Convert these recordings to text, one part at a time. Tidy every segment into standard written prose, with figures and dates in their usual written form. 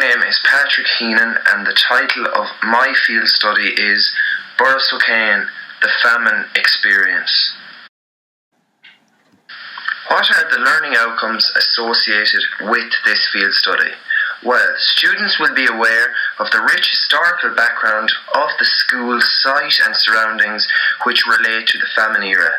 name is Patrick Heenan, and the title of my field study is Borrisokane, the Famine Experience. What are the learning outcomes associated with this field study? Well, students will be aware of the rich historical background of the school site and surroundings which relate to the famine era.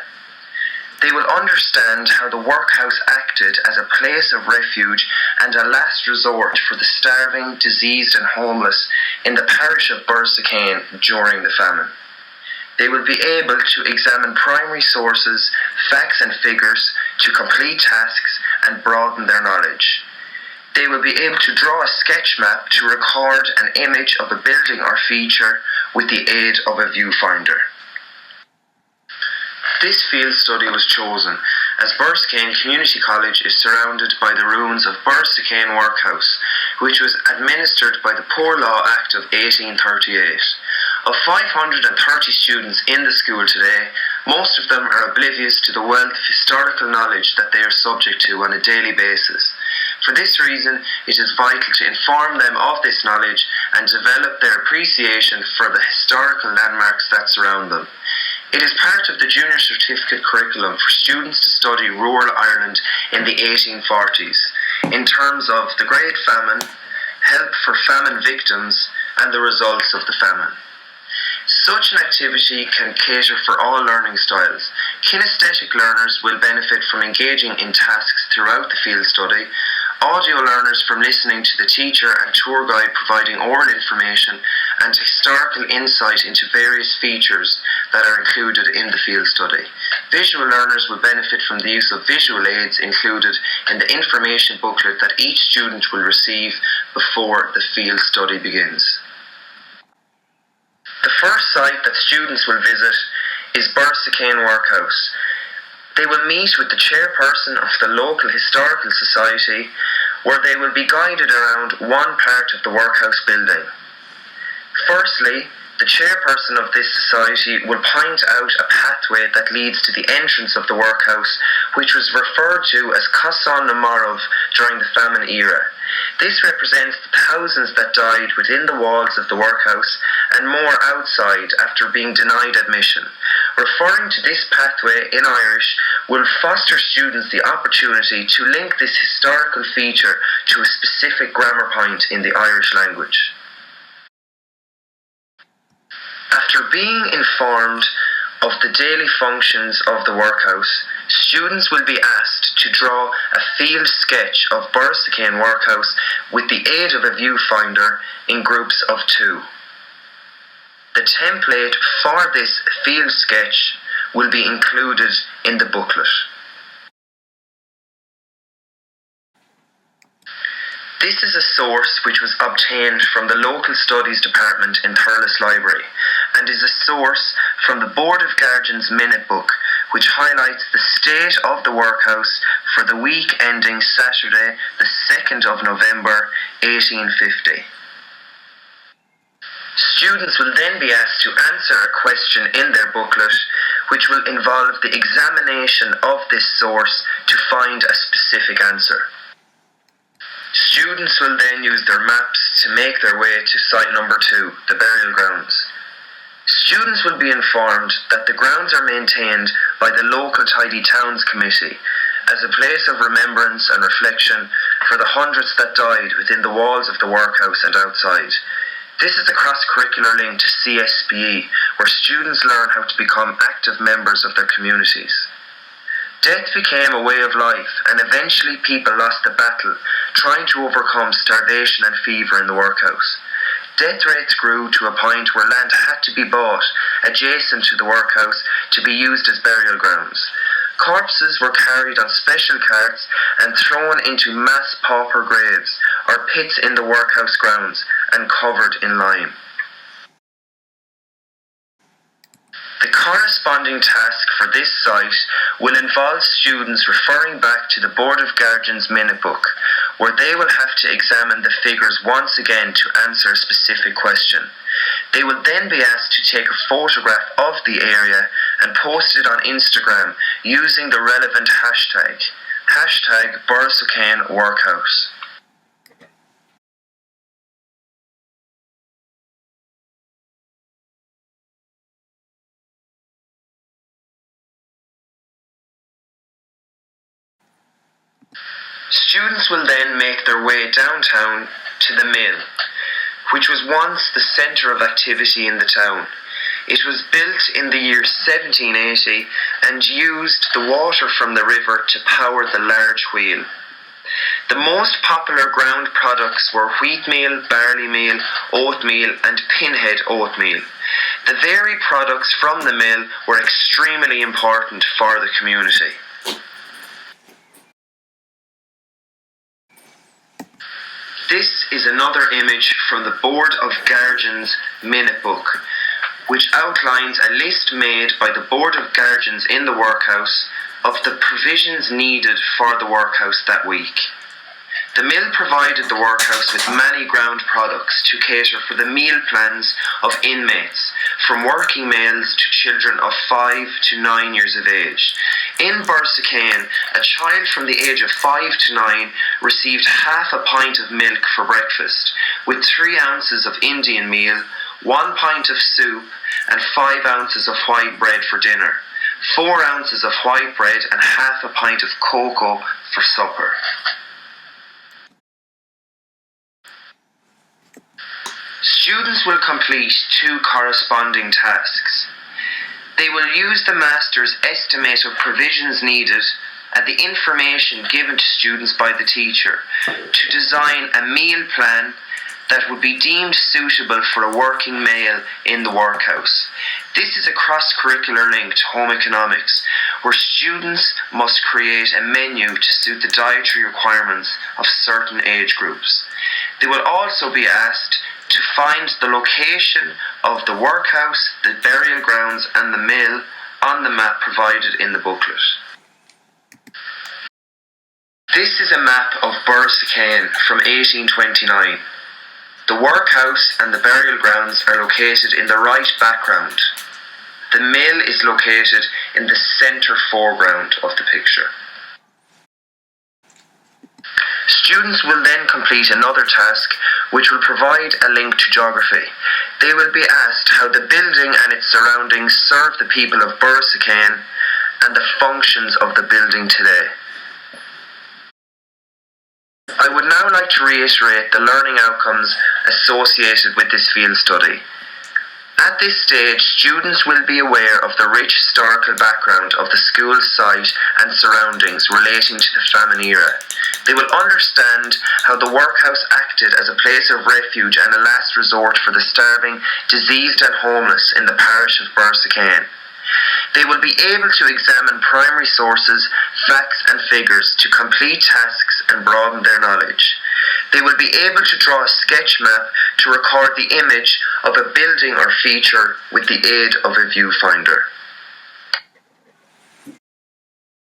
They will understand how the workhouse acted as a place of refuge and a last resort for the starving, diseased and homeless in the parish of Borrisokane during the famine. They will be able to examine primary sources, facts and figures to complete tasks and broaden their knowledge. They will be able to draw a sketch map to record an image of a building or feature with the aid of a viewfinder. This field study was chosen as Borrisokane Community College is surrounded by the ruins of Borrisokane Workhouse, which was administered by the Poor Law Act of 1838. Of 530 students in the school today, most of them are oblivious to the wealth of historical knowledge that they are subject to on a daily basis. For this reason, it is vital to inform them of this knowledge and develop their appreciation for the historical landmarks that surround them. It is part of the junior certificate curriculum for students to study rural Ireland in the 1840s in terms of the Great Famine, help for famine victims and the results of the famine. Such an activity can cater for all learning styles. Kinesthetic learners will benefit from engaging in tasks throughout the field study, audio learners from listening to the teacher and tour guide providing oral information and historical insight into various features that are included in the field study. Visual learners will benefit from the use of visual aids included in the information booklet that each student will receive before the field study begins. The first site that students will visit is Borrisokane Workhouse. They will meet with the chairperson of the local historical society, where they will be guided around one part of the workhouse building. Firstly, the chairperson of this society will point out a pathway that leads to the entrance of the workhouse, which was referred to as Casan na Morov during the famine era. This represents the thousands that died within the walls of the workhouse and more outside after being denied admission. Referring to this pathway in Irish will foster students the opportunity to link this historical feature to a specific grammar point in the Irish language. After being informed of the daily functions of the workhouse, students will be asked to draw a field sketch of Borrisokane Workhouse with the aid of a viewfinder in groups of 2. The template for this field sketch will be included in the booklet. This is a source which was obtained from the local studies department in Thurles Library and is a source from the Board of Guardians Minute Book, which highlights the state of the workhouse for the week ending Saturday, the 2nd of November 1850. Students will then be asked to answer a question in their booklet, which will involve the examination of this source to find a specific answer. Students will then use their maps to make their way to site number 2, the burial grounds. Students will be informed that the grounds are maintained by the local Tidy Towns Committee as a place of remembrance and reflection for the hundreds that died within the walls of the workhouse and outside. This is a cross-curricular link to CSBE, where students learn how to become active members of their communities. Death became a way of life, and eventually people lost the battle, trying to overcome starvation and fever in the workhouse. Death rates grew to a point where land had to be bought adjacent to the workhouse to be used as burial grounds. Corpses were carried on special carts and thrown into mass pauper graves or pits in the workhouse grounds and covered in lime. The corresponding task for this site will involve students referring back to the Board of Guardians Minute Book, where they will have to examine the figures once again to answer a specific question. They will then be asked to take a photograph of the area and post it on Instagram using the relevant hashtag Borrisokane Workhouse. Students will then make their way downtown to the mill, which was once the centre of activity in the town. It was built in the year 1780 and used the water from the river to power the large wheel. The most popular ground products were wheatmeal, barley meal, oatmeal and pinhead oatmeal. The dairy products from the mill were extremely important for the community. This is another image from the Board of Guardians Minute Book, which outlines a list made by the Board of Guardians in the workhouse of the provisions needed for the workhouse that week. The mill provided the workhouse with many ground products to cater for the meal plans of inmates, from working males to children of 5 to 9 years of age. In Borrisokane, a child from the age of 5 to 9 received half a pint of milk for breakfast, with 3 ounces of Indian meal, 1 pint of soup, and 5 ounces of white bread for dinner, 4 ounces of white bread and half a pint of cocoa for supper. Students will complete 2 corresponding tasks. They will use the master's estimate of provisions needed and the information given to students by the teacher to design a meal plan that would be deemed suitable for a working male in the workhouse. This is a cross-curricular link to home economics, where students must create a menu to suit the dietary requirements of certain age groups. They will also be asked to find the location of the workhouse, the burial grounds and the mill on the map provided in the booklet. This is a map of Borrisokane from 1829. The workhouse and the burial grounds are located in the right background. The mill is located in the centre foreground of the picture. Students will then complete another task which will provide a link to geography. They will be asked how the building and its surroundings serve the people of Borrisokane and the functions of the building today. I would now like to reiterate the learning outcomes associated with this field study. At this stage, students will be aware of the rich historical background of the school's site and surroundings relating to the famine era. They will understand how the workhouse acted as a place of refuge and a last resort for the starving, diseased and homeless in the parish of Borrisokane. They will be able to examine primary sources, facts and figures to complete tasks and broaden their knowledge. They will be able to draw a sketch map to record the image of a building or feature with the aid of a viewfinder.